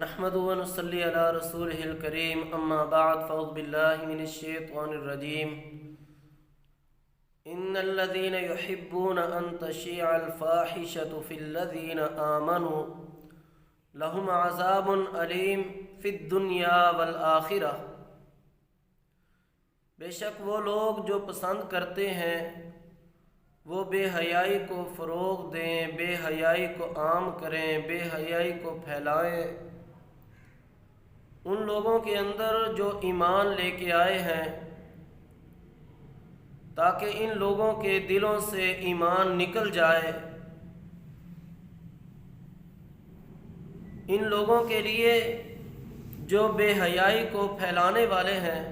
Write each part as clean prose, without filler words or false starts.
نحمد و نصلی علی رسولہ الکریم اما بعد فاعوذ باللہ من الشیطان الرجیم ان الذین یحبون ان تشیع الفاحشة فی الذین آمنوا لهم عذاب علیم فی الدنیا والآخرہ۔ بے شک وہ لوگ جو پسند کرتے ہیں وہ بے حیائی کو فروغ دیں، بے حیائی کو عام کریں، بے حیائی کو پھیلائیں، ان لوگوں کے اندر جو ایمان لے کے آئے ہیں، تاکہ ان لوگوں کے دلوں سے ایمان نکل جائے۔ ان لوگوں کے لیے جو بے حیائی کو پھیلانے والے ہیں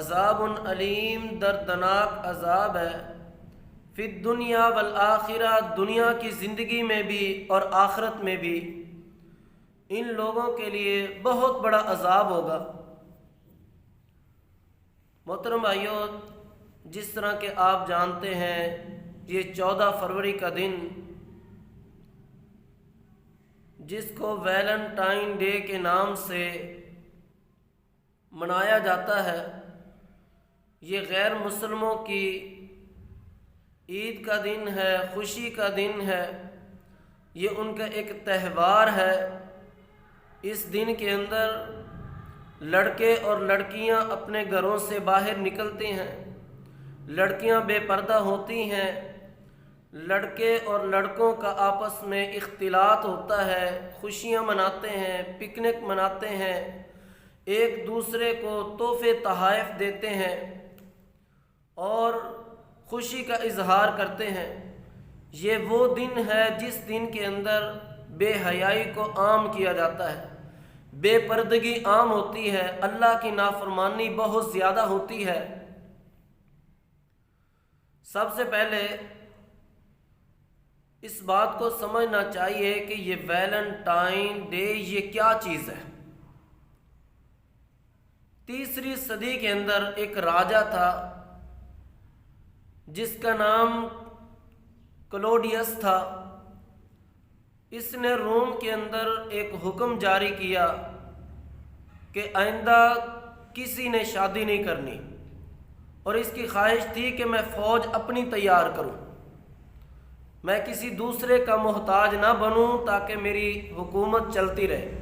عذاب علیم، دردناک عذاب ہے، فی الدنیا والآخرہ، دنیا کی زندگی میں بھی اور آخرت میں بھی ان لوگوں کے لیے بہت بڑا عذاب ہوگا۔ محترم بھائیوں، جس طرح کہ آپ جانتے ہیں یہ 14 فروری کا دن، جس کو ویلنٹائن ڈے کے نام سے منایا جاتا ہے، یہ غیر مسلموں کی عید کا دن ہے، خوشی کا دن ہے، یہ ان کا ایک تہوار ہے۔ اس دن کے اندر لڑکے اور لڑکیاں اپنے گھروں سے باہر نکلتے ہیں، لڑکیاں بے پردہ ہوتی ہیں، لڑکے اور لڑکوں کا آپس میں اختلاط ہوتا ہے، خوشیاں مناتے ہیں، پکنک مناتے ہیں، ایک دوسرے کو تحفے تحائف دیتے ہیں اور خوشی کا اظہار کرتے ہیں۔ یہ وہ دن ہے جس دن کے اندر بے حیائی کو عام کیا جاتا ہے، بے پردگی عام ہوتی ہے، اللہ کی نافرمانی بہت زیادہ ہوتی ہے۔ سب سے پہلے اس بات کو سمجھنا چاہیے کہ یہ ویلنٹائن ڈے یہ کیا چیز ہے۔ 3 صدی کے اندر ایک راجا تھا جس کا نام کلوڈیس تھا۔ اس نے روم کے اندر ایک حکم جاری کیا کہ آئندہ کسی نے شادی نہیں کرنی، اور اس کی خواہش تھی کہ میں فوج اپنی تیار کروں، میں کسی دوسرے کا محتاج نہ بنوں تاکہ میری حکومت چلتی رہے۔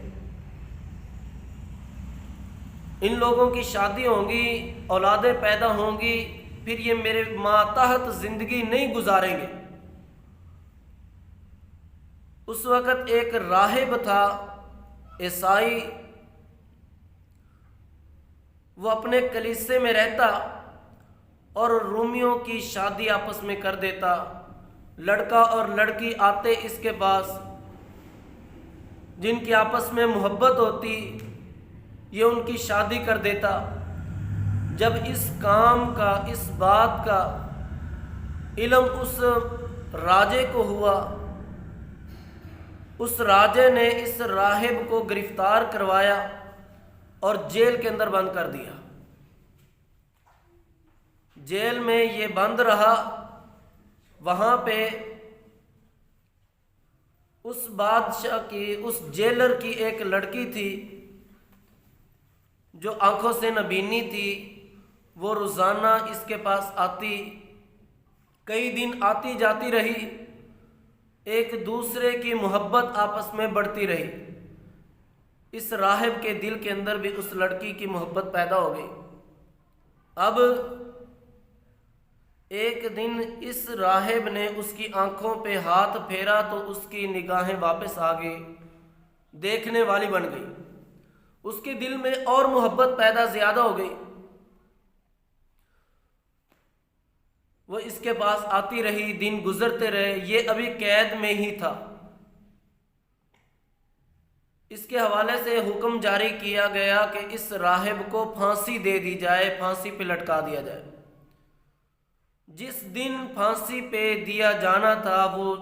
ان لوگوں کی شادی ہوں گی، اولادیں پیدا ہوں گی، پھر یہ میرے ماتحت زندگی نہیں گزاریں گے۔ اس وقت ایک راہب تھا عیسائی، وہ اپنے کلیسے میں رہتا اور رومیوں کی شادی آپس میں کر دیتا۔ لڑکا اور لڑکی آتے اس کے پاس، جن کی آپس میں محبت ہوتی، یہ ان کی شادی کر دیتا۔ جب اس کام کا، اس بات کا علم اس راجے کو ہوا، اس راجے نے اس راہب کو گرفتار کروایا اور جیل کے اندر بند کر دیا۔ جیل میں یہ بند رہا۔ وہاں پہ اس بادشاہ کی، اس جیلر کی ایک لڑکی تھی جو آنکھوں سے نبینی تھی، وہ روزانہ اس کے پاس آتی، کئی دن آتی جاتی رہی، ایک دوسرے کی محبت آپس میں بڑھتی رہی۔ اس راہب کے دل کے اندر بھی اس لڑکی کی محبت پیدا ہو گئی۔ اب ایک دن اس راہب نے اس کی آنکھوں پہ ہاتھ پھیرا تو اس کی نگاہیں واپس آ گئی، دیکھنے والی بن گئی، اس کے دل میں اور محبت پیدا زیادہ ہو گئی۔ وہ اس کے پاس آتی رہی، دن گزرتے رہے، یہ ابھی قید میں ہی تھا۔ اس کے حوالے سے حکم جاری کیا گیا کہ اس راہب کو پھانسی دے دی جائے، پھانسی پہ لٹکا دیا جائے۔ جس دن پھانسی پہ دیا جانا تھا وہ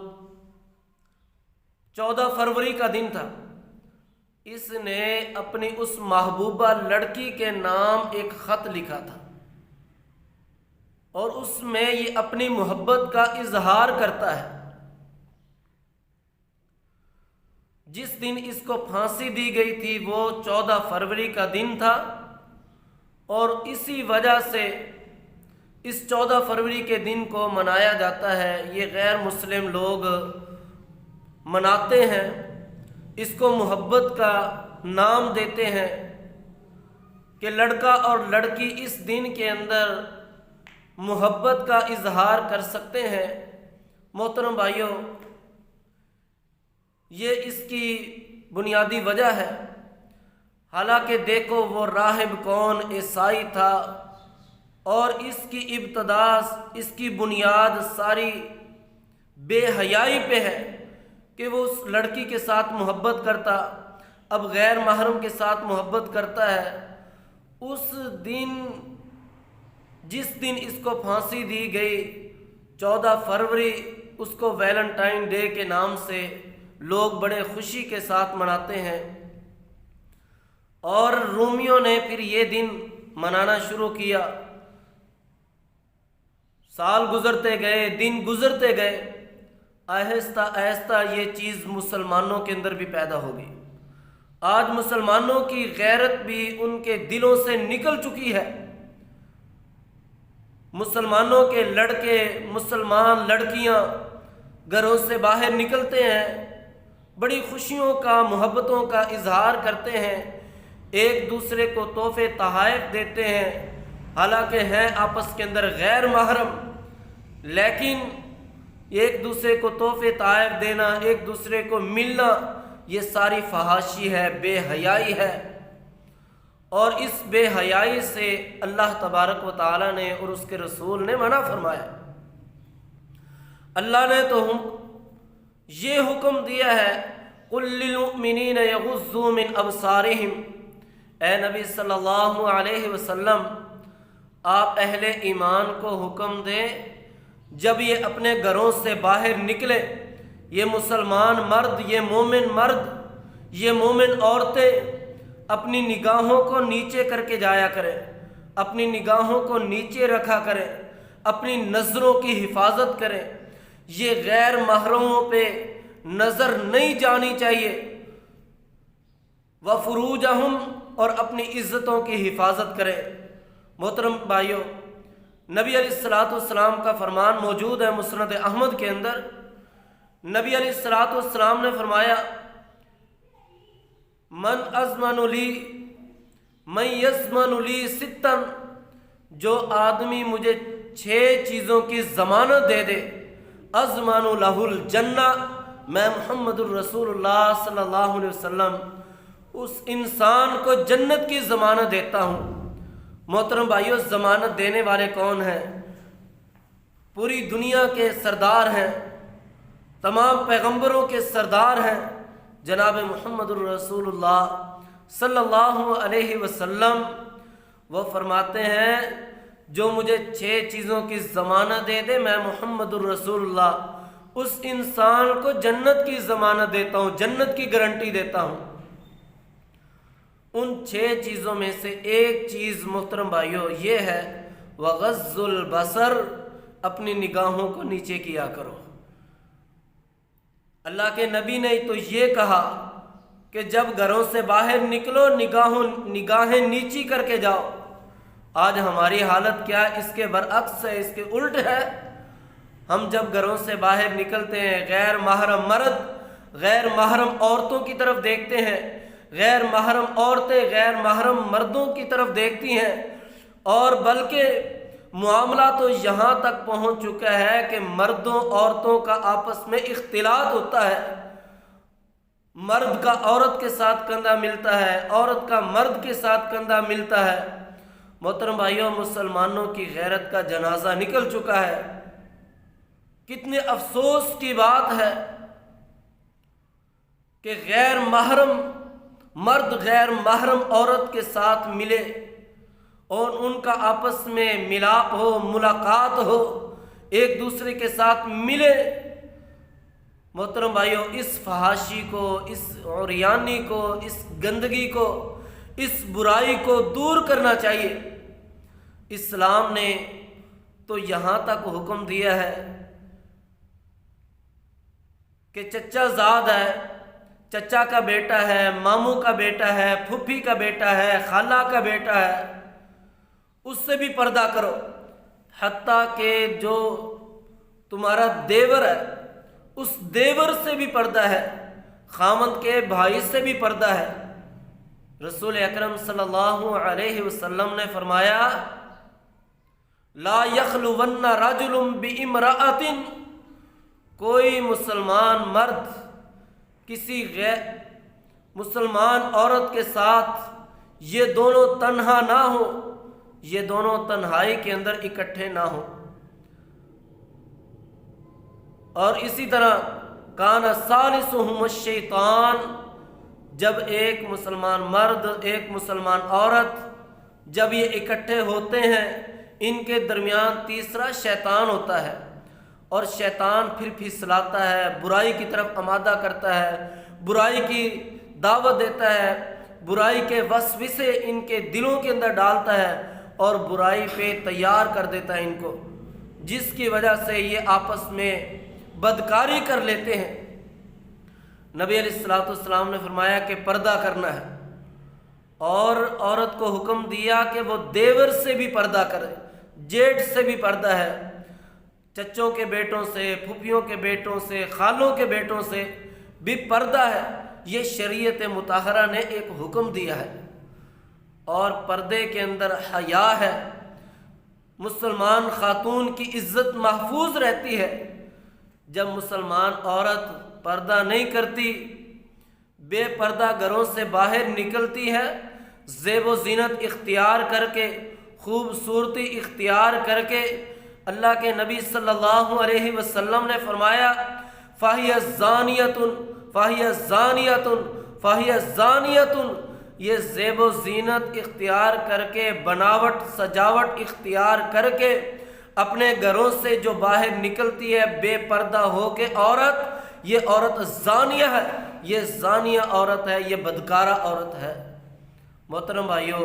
14 فروری کا دن تھا۔ اس نے اپنی اس محبوبہ لڑکی کے نام ایک خط لکھا تھا اور اس میں یہ اپنی محبت کا اظہار کرتا ہے۔ جس دن اس کو پھانسی دی گئی تھی وہ 14 فروری کا دن تھا، اور اسی وجہ سے اس 14 فروری کے دن کو منایا جاتا ہے۔ یہ غیر مسلم لوگ مناتے ہیں، اس کو محبت کا نام دیتے ہیں کہ لڑکا اور لڑکی اس دن کے اندر محبت کا اظہار کر سکتے ہیں۔ محترم بھائیوں، یہ اس کی بنیادی وجہ ہے۔ حالانکہ دیکھو وہ راہب کون عیسائی تھا، اور اس کی ابتدا، اس کی بنیاد ساری بے حیائی پہ ہے کہ وہ اس لڑکی کے ساتھ محبت کرتا، اب غیر محرم کے ساتھ محبت کرتا ہے۔ اس دن، جس دن اس کو پھانسی دی گئی 14 فروری، اس کو ویلنٹائن ڈے کے نام سے لوگ بڑے خوشی کے ساتھ مناتے ہیں، اور رومیوں نے پھر یہ دن منانا شروع کیا۔ سال گزرتے گئے، دن گزرتے گئے، آہستہ آہستہ یہ چیز مسلمانوں کے اندر بھی پیدا ہوگی۔ آج مسلمانوں کی غیرت بھی ان کے دلوں سے نکل چکی ہے۔ مسلمانوں کے لڑکے، مسلمان لڑکیاں گھروں سے باہر نکلتے ہیں، بڑی خوشیوں کا، محبتوں کا اظہار کرتے ہیں، ایک دوسرے کو تحفے تحائف دیتے ہیں، حالانکہ ہیں آپس کے اندر غیر محرم، لیکن ایک دوسرے کو تحفے تحائف دینا، ایک دوسرے کو ملنا، یہ ساری فحاشی ہے، بے حیائی ہے۔ اور اس بے حیائی سے اللہ تبارک و تعالیٰ نے اور اس کے رسول نے منع فرمایا۔ اللہ نے تو یہ حکم دیا ہے، قُل لِّلْمُؤْمِنِينَ يَغُضُّوا مِنْ أَبْصَارِهِمْ، اے نبی صلی اللہ علیہ وسلم، آپ اہل ایمان کو حکم دیں جب یہ اپنے گھروں سے باہر نکلے، یہ مسلمان مرد، یہ مومن مرد، یہ مومن عورتیں اپنی نگاہوں کو نیچے کر کے جایا کریں، اپنی نگاہوں کو نیچے رکھا کریں، اپنی نظروں کی حفاظت کریں، یہ غیر محرموں پہ نظر نہیں جانی چاہیے۔ وَفُرُوجَهُمْ، اور اپنی عزتوں کی حفاظت کریں۔ محترم بھائیوں، نبی علیہ الصلوۃ والسلام کا فرمان موجود ہے مسند احمد کے اندر۔ نبی علیہ الصلوۃ والسلام نے فرمایا، من یضمن لی ستا، جو آدمی مجھے 6 چیزوں کی ضمانت دے دے، اضمن لہ الجنہ، میں محمد الرسول اللہ صلی اللہ علیہ وسلم اس انسان کو جنت کی ضمانت دیتا ہوں۔ محترم بھائیوں، ضمانت دینے والے کون ہیں؟ پوری دنیا کے سردار ہیں، تمام پیغمبروں کے سردار ہیں، جناب محمد الرسول اللہ صلی اللہ علیہ وسلم۔ وہ فرماتے ہیں، جو مجھے 6 چیزوں کی ضمانت دے دے، میں محمد الرسول اللہ اس انسان کو جنت کی ضمانت دیتا ہوں، جنت کی گارنٹی دیتا ہوں۔ ان 6 چیزوں میں سے ایک چیز محترم بھائیوں یہ ہے، وغض البصر، اپنی نگاہوں کو نیچے کیا کرو۔ اللہ کے نبی نے تو یہ کہا کہ جب گھروں سے باہر نکلو نگاہیں نیچی کر کے جاؤ۔ آج ہماری حالت کیا ہے؟ اس کے برعکس ہے، اس کے الٹ ہے۔ ہم جب گھروں سے باہر نکلتے ہیں، غیر محرم مرد غیر محرم عورتوں کی طرف دیکھتے ہیں، غیر محرم عورتیں غیر محرم مردوں کی طرف دیکھتی ہیں، اور بلکہ معاملہ تو یہاں تک پہنچ چکا ہے کہ مردوں عورتوں کا آپس میں اختلاط ہوتا ہے۔ مرد کا عورت کے ساتھ کندھا ملتا ہے، عورت کا مرد کے ساتھ کندھا ملتا ہے۔ محترم بھائیوں، مسلمانوں کی غیرت کا جنازہ نکل چکا ہے۔ کتنے افسوس کی بات ہے کہ غیر محرم مرد غیر محرم عورت کے ساتھ ملے اور ان کا آپس میں ملاپ ہو، ملاقات ہو، ایک دوسرے کے ساتھ ملے۔ محترم بھائیوں، اس فحاشی کو، اس عریانی کو، اس گندگی کو، اس برائی کو دور کرنا چاہیے۔ اسلام نے تو یہاں تک حکم دیا ہے کہ چچا زاد ہے، چچا کا بیٹا ہے، ماموں کا بیٹا ہے، پھوپھی کا بیٹا ہے، خالہ کا بیٹا ہے، اس سے بھی پردہ کرو۔ حتیٰ کہ جو تمہارا دیور ہے اس دیور سے بھی پردہ ہے، خاوند کے بھائی سے بھی پردہ ہے۔ رسول اکرم صلی اللہ علیہ وسلم نے فرمایا لا یخلون رجل بامرأۃ، کوئی مسلمان مرد کسی غیر مسلمان عورت کے ساتھ یہ دونوں تنہا نہ ہو، یہ دونوں تنہائی کے اندر اکٹھے نہ ہو۔ اور اسی طرح کان ثالثہم الشیطان، جب ایک مسلمان مرد ایک مسلمان عورت جب یہ اکٹھے ہوتے ہیں ان کے درمیان تیسرا شیطان ہوتا ہے، اور شیطان پھر پھسلاتا ہے، برائی کی طرف آمادہ کرتا ہے، برائی کی دعوت دیتا ہے، برائی کے وسوسے ان کے دلوں کے اندر ڈالتا ہے اور برائی پہ تیار کر دیتا ہے ان کو، جس کی وجہ سے یہ آپس میں بدکاری کر لیتے ہیں۔ نبی علیہ الصلوۃ والسلام نے فرمایا کہ پردہ کرنا ہے، اور عورت کو حکم دیا کہ وہ دیور سے بھی پردہ کرے، جیٹھ سے بھی پردہ ہے، چچوں کے بیٹوں سے، پھوپھیوں کے بیٹوں سے، خالوں کے بیٹوں سے بھی پردہ ہے۔ یہ شریعت مطہرہ نے ایک حکم دیا ہے، اور پردے کے اندر حیا ہے، مسلمان خاتون کی عزت محفوظ رہتی ہے۔ جب مسلمان عورت پردہ نہیں کرتی، بے پردہ گھروں سے باہر نکلتی ہے، زیب و زینت اختیار کر کے، خوبصورتی اختیار کر کے، اللہ کے نبی صلی اللہ علیہ وسلم نے فرمایا فَهِيَ زَانِيَةٌ فَهِيَ زَانِيَةٌ فَهِيَ زَانِيَةٌ، یہ زیب و زینت اختیار کر کے، بناوٹ سجاوٹ اختیار کر کے اپنے گھروں سے جو باہر نکلتی ہے بے پردہ ہو کے عورت، یہ عورت زانیہ ہے، یہ زانیہ عورت ہے، یہ بدکارہ عورت ہے۔ محترم بھائیو،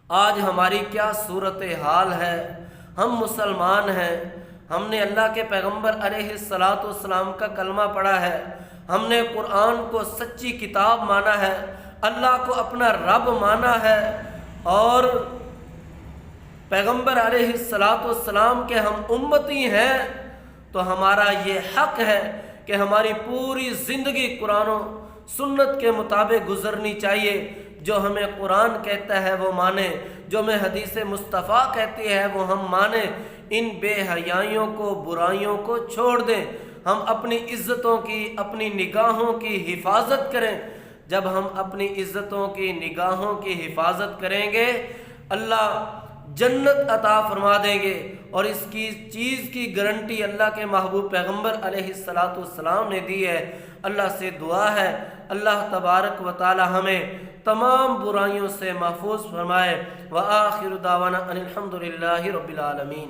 آج ہماری کیا صورتحال ہے؟ ہم مسلمان ہیں، ہم نے اللہ کے پیغمبر علیہ الصلوۃ والسلام کا کلمہ پڑھا ہے، ہم نے قرآن کو سچی کتاب مانا ہے، اللہ کو اپنا رب مانا ہے، اور پیغمبر علیہ الصلوۃ والسلام کے ہم امتی ہیں، تو ہمارا یہ حق ہے کہ ہماری پوری زندگی قرآن و سنت کے مطابق گزرنی چاہیے۔ جو ہمیں قرآن کہتا ہے وہ مانیں، جو ہمیں حدیث مصطفیٰ کہتی ہے وہ ہم مانیں، ان بے حیائیوں کو، برائیوں کو چھوڑ دیں، ہم اپنی عزتوں کی، اپنی نگاہوں کی حفاظت کریں۔ جب ہم اپنی عزتوں کی، نگاہوں کی حفاظت کریں گے، اللہ جنت عطا فرما دیں گے، اور اس کی چیز کی گارنٹی اللہ کے محبوب پیغمبر علیہ الصلوۃ والسلام نے دی ہے۔ اللہ سے دعا ہے اللہ تبارک و تعالی ہمیں تمام برائیوں سے محفوظ فرمائے۔ وآخر دعوانا ان الحمد للہ رب العالمین۔